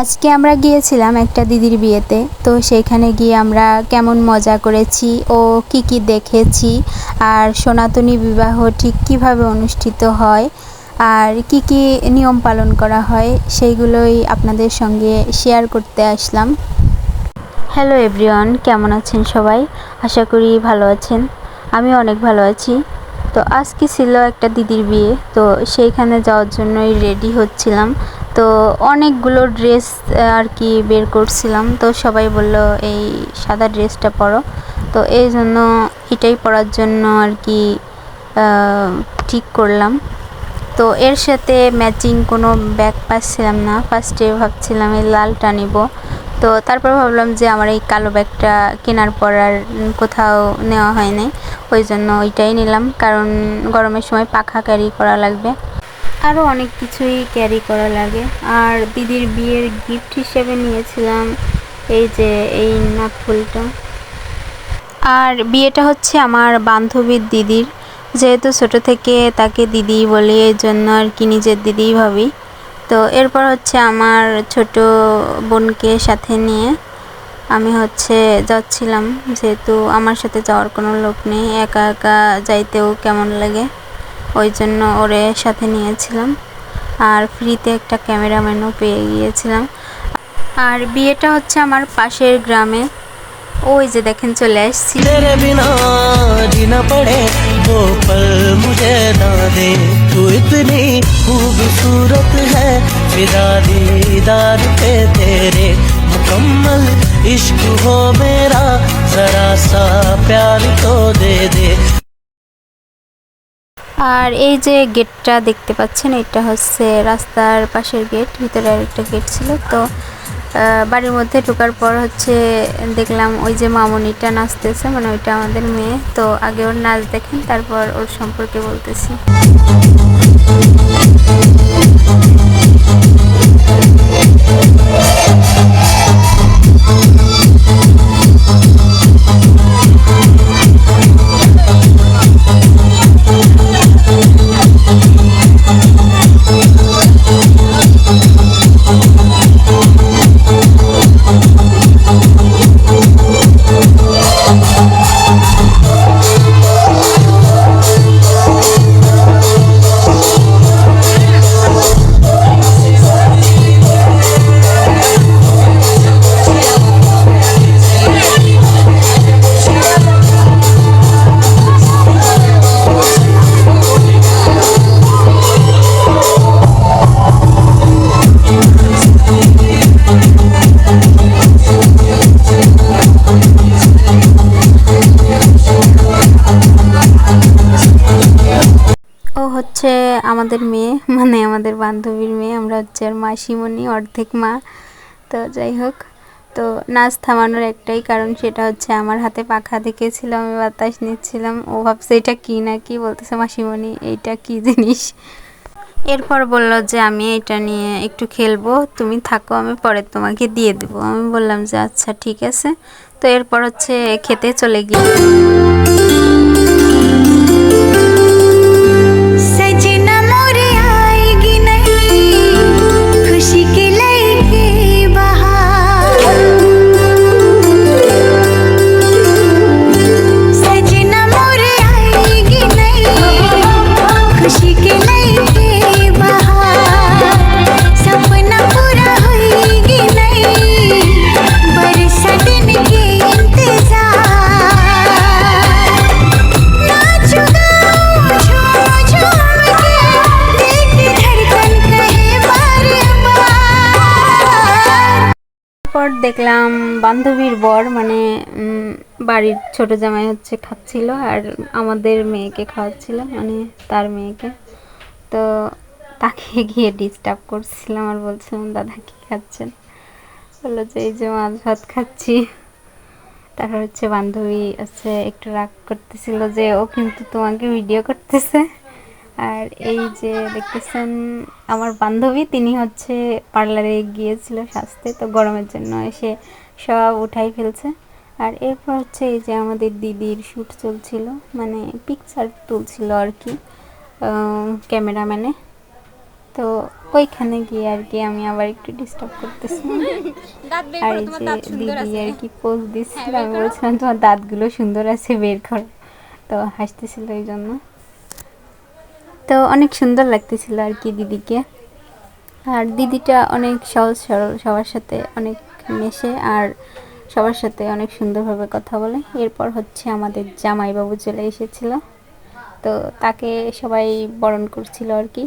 আজকে আমরা গিয়েছিলাম একটা দিদির বিয়েতে। তো সেইখানে গিয়ে আমরা কেমন মজা করেছি ও কি কি দেখেছি, আর সনাতনী বিবাহ ঠিক কিভাবে অনুষ্ঠিত হয় আর কি কি নিয়ম পালন করা হয় সেইগুলোই আপনাদের সঙ্গে শেয়ার করতে আসলাম। হ্যালো এভরিওয়ান, কেমন আছেন সবাই? আশা করি ভালো আছেন। আমি অনেক ভালো আছি। তো আজকে ছিল একটা দিদির বিয়ে, তো সেইখানে যাওয়ার জন্যই রেডি হচ্ছিলাম। তো অনেকগুলো ড্রেস আর কি বের করছিলাম, তো সবাই বলল এই সাদা ড্রেসটা পরো। তো এই জন্য এটাই পরার জন্য আর কি ঠিক করলাম। তো এর সাথে ম্যাচিং কোনো ব্যাগ পাচ্ছিলাম না। ফার্স্টে ভাবছিলাম এই লালটা নিব, তো তারপর ভাবলাম যে আমার এই কালো ব্যাগটা কেনার পর আর কোথাও নেওয়া হয়নি, ওই জন্য ওইটাই নিলাম, কারণ গরমের সময় পাখা ক্যারি করা লাগবে, আরও অনেক কিছুই ক্যারি করা লাগে। আর দিদির বিয়ের গিফট হিসেবে নিয়েছিলাম এই যে এই নাক ফুলটা। আর বিয়েটা হচ্ছে আমার বান্ধবীর দিদির, যেহেতু ছোটো থেকে তাকে দিদি বলি, এই জন্য আর কি নিজের দিদিই ভাবি। তো এরপর হচ্ছে আমার ছোট বোনকে সাথে নিয়ে আমি হচ্ছে যাচ্ছিলাম, যেহেতু আমার সাথে যাওয়ার কোনো লোক নেই, একা একা যাইতেও কেমন লাগে, ওই জন্য ওরে সাথে নিয়েছিলাম। আর ফ্রিতে একটা ক্যামেরাম্যানও পেয়ে গিয়েছিলাম। আর বিয়েটা হচ্ছে আমার পাশের গ্রামে, ওই যে দেখেন চলে আসছি। तेरे बिना जीना पड़े वो पल मुझे ना दे, तू इतनी खूबसूरत है, फिदा दीदार पे तेरे, मुकम्मल इश्क हो मेरा, जरा सा प्यार तो दे दे। আর এই যে গেটটা দেখতে পাচ্ছেন, এটা হচ্ছে রাস্তার পাশের গেট, ভিতরে আরেকটা গেট ছিল। তো বাড়ির মধ্যে ঢোকার পর হচ্ছে দেখলাম ওই যে মামনিটা নাচতেছে, মানে ওইটা আমাদের মেয়ে। তো আগে ওর নাচ দেখেন, তারপর ওর সম্পর্কে বলতেছি। ও হচ্ছে আমাদের মেয়ে, মানে আমাদের বান্ধবীর মেয়ে। আমরা হচ্ছে আর মাসিমণি, অর্ধেক মা। তো যাই হোক, তো নাচ থামানোর একটাই কারণ, সেটা হচ্ছে আমার হাতে পাখা দেখেছিল, আমি বাতাস নিচ্ছিলাম। ও ভাবছে এটা কি না কি, বলতেছে মাসিমণি এইটা কি জিনিস। এরপর বলল যে আমি এটা নিয়ে একটু খেলবো, তুমি থাকো, আমি পরে তোমাকে দিয়ে দেবো। আমি বললাম যে আচ্ছা ঠিক আছে। তো এরপর হচ্ছে খেতে চলে গিয়ে দেখলাম বান্ধবীর বর, মানে বাড়ির ছোট জামাই হচ্ছে খাচ্ছিল, আর আমাদের মেয়েকে খাওয়াচ্ছিল, মানে তার মেয়েকে। তো তাকে গিয়ে ডিস্টার্ব করছিলাম আর বলছিলাম দাদা কি খাচ্ছেন, বললো যে এই যে মাছ ভাত খাচ্ছি। তারপর হচ্ছে বান্ধবী হচ্ছে একটু রাগ করতেছিল যে ও কিন্তু তোমাকে ভিডিও করতেছে। আর এই যে দেখতেছেন আমার বান্ধবী, তিনি হচ্ছে পার্লারে গিয়েছিল সাজতে, তো গরমের জন্য এসে সব উঠাই ফেলছে। আর এরপর হচ্ছে এই যে আমাদের দিদির শ্যুট চলছিল, মানে পিকচার তুলছিল আর কি ক্যামেরাম্যানে। তো ওইখানে গিয়ে আর কি আমি আবার একটু ডিস্টার্ব করতেছি। আর এই যে দিদি আর কি পোজ দিচ্ছিল, আমি বলছিলাম তোমার দাঁতগুলো সুন্দর আছে, বের করো। তো হাসতেছিল এই জন্য। তো অনেক সুন্দর লাগতেছিল আর কি দিদিকে। আর দিদিটা অনেক সহজ সরল, সবার সাথে অনেক মেশে আর সবার সাথে অনেক সুন্দরভাবে কথা বলে। এরপর হচ্ছে আমাদের জামাইবাবু চলে এসেছিল, তো তাকে সবাই বরণ করছিল আর কি।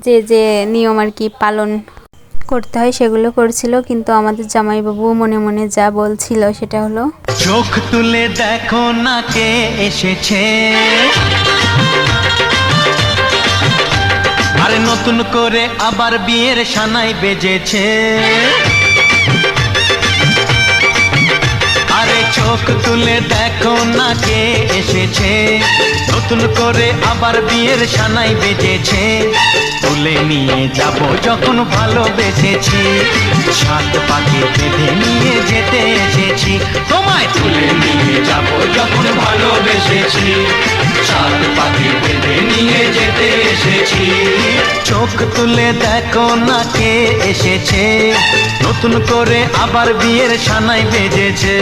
যে যে নিয়ম আর কি পালন করতে হয় সেগুলো করছিল, কিন্তু আমাদের জামাইবাবু মনে মনে যা বলছিল সেটা হলো, চোখ তুলে দেখো না কে এসেছে, আরে নতুন করে আবার বিয়ের সানাই বেজেছে। আরে চোখ তুলে দেখো না কে এসেছে, নতুন করে আবার বিয়ের সানাই বেজেছে। তুলে নিয়ে যাব যখন ভালোবেসেছি, সাত পাকে বেঁধে নিয়ে যেতে এসেছি। তোমায় তুলে নিয়ে যাব যখন ভালোবেসেছি, সাত পাকে বেঁধে নিয়ে যেতে এসেছি। চোখ তুলে দেখো না কে এসেছে, নতুন করে আবার বিয়ের সানাই বেজেছে।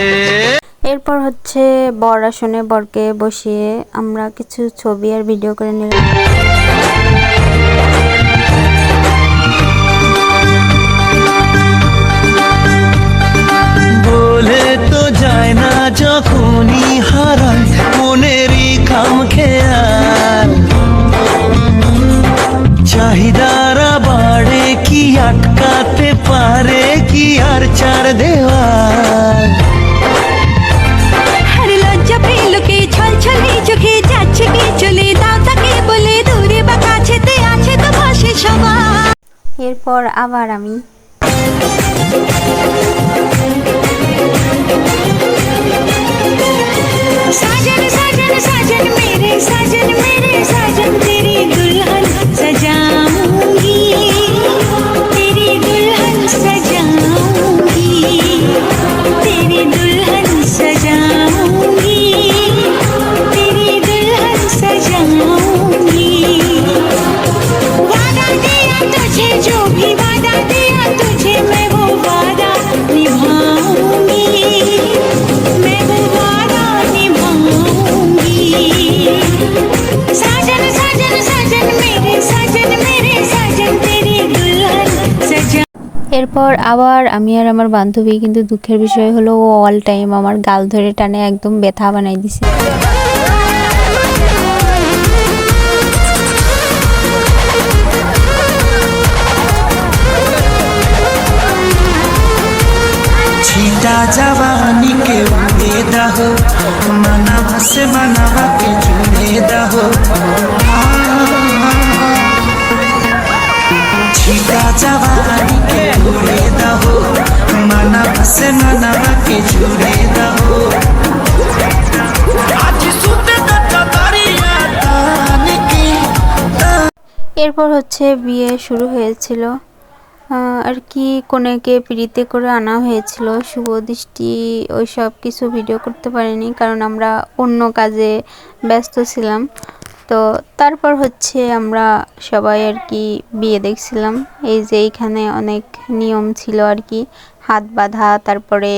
এরপর হচ্ছে বর আসনে বরকে বসিয়ে আমরা কিছু ছবি আর ভিডিও করে নিলাম। বলে তো যায় না যখনই হারায় মনেরই খাম খেয়াল, চাহিদারা বাড়ে কি আটকাতে পারে কি আর চার দেওয়াল। চোখে যাচ্ছে কি চলে দাও তাকে বলে দূরে বা কাছেতে আছে তো পাশে সবাই। এরপর আবার আমি साजन साजन साजन मेरे साजन तेरी दुल्हन सजाऊंगी, तेरी दुल्हन सजाऊंगी, तेरी दुल्हन सजाऊंगी, तेरी दुल्हन सजाऊंगी। वादा दिया तुझे, जो भी वादा दिया तुझे, मैं वो वादा निभाऊंगी, मैं वो वादा निभाऊंगी। साजन साजन साजन मेरे साजन तेरी दुल्हन सजा। এরপর আবার আমি আর আমার বান্ধবী, কিন্তু দুঃখের বিষয় হলো ও অল টাইম আমার গাল ধরে টানে একদম ব্যথা বানাই দিছে। छीटा जवानी के उड़े दहो, मनावा से मनावा के जुड़े दहो। छीटा जवानी के उड़े दहो, मनावा से मनावा के जुड़े दहो। आज सुते दत्ता दरिया तान के। এরপর হচ্ছে বিয়ে শুরু হয়েছিল আর কি, কনেকে পিড়িতে করে আনা হয়েছিল। শুভ দৃষ্টি ওই সব কিছু ভিডিও করতে পারিনি, কারণ আমরা অন্য কাজে ব্যস্ত ছিলাম। তো তারপর হচ্ছে আমরা সবাই আর কি বিয়ে দেখছিলাম। এই যে এইখানে অনেক নিয়ম ছিল আর কি, হাত বাঁধা, তারপরে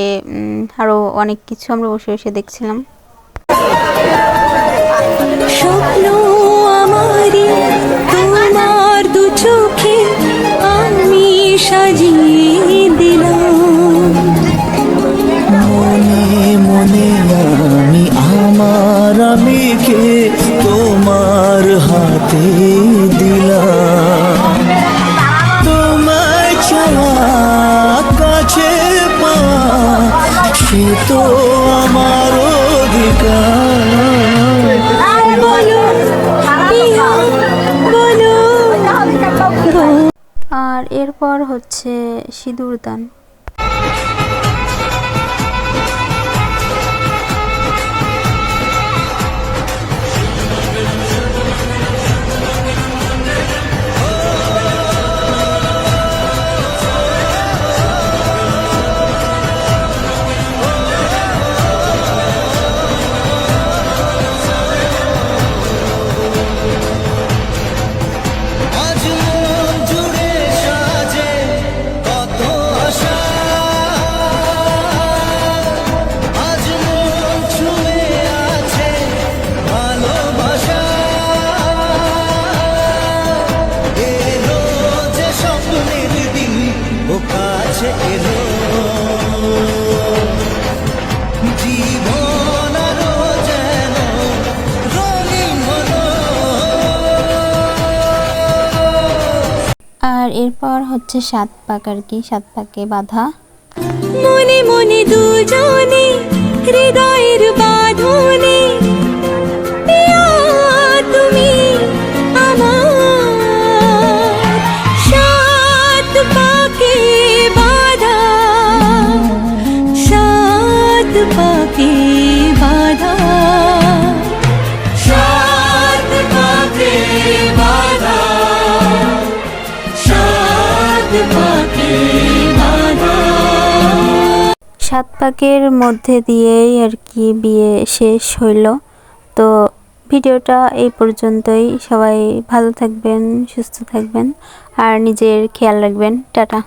আরও অনেক কিছু আমরা বসে বসে দেখছিলাম। স্বপ্ন আমারি তোমার দু চোখে আমি সাজিয়ে দিলাম, মনে মনে আমি আমার আমিকে তোমার হাতে দিলাম। তোমায় চাওয়া কাছে পাওয়া সে তো আমার অধিকার। বলো প্রিয়া, বলো। আর এরপর হচ্ছে সিঁদুর দান। আজ মন কাছে এলো জীবন আরো যেন রঙিন হলো। আর এরপর হচ্ছে 7 পাক আর কি, 7 পাকে বাঁধা। মনে মনে দুজনে হৃদয়ের বাঁধনে পিয়া তুমি আমার 7 পাকে বাঁধা 7 পাকে বাঁধা 7 পাকে বাঁধা 7 পাকে বাঁধা। 7 পাকের মধ্যে দিয়েই আর কি বিয়ে শেষ হইল। তো ভিডিওটা এই পর্যন্তই। সবাই ভালো থাকবেন, সুস্থ থাকবেন আর নিজের খেয়াল রাখবেন। টাটা।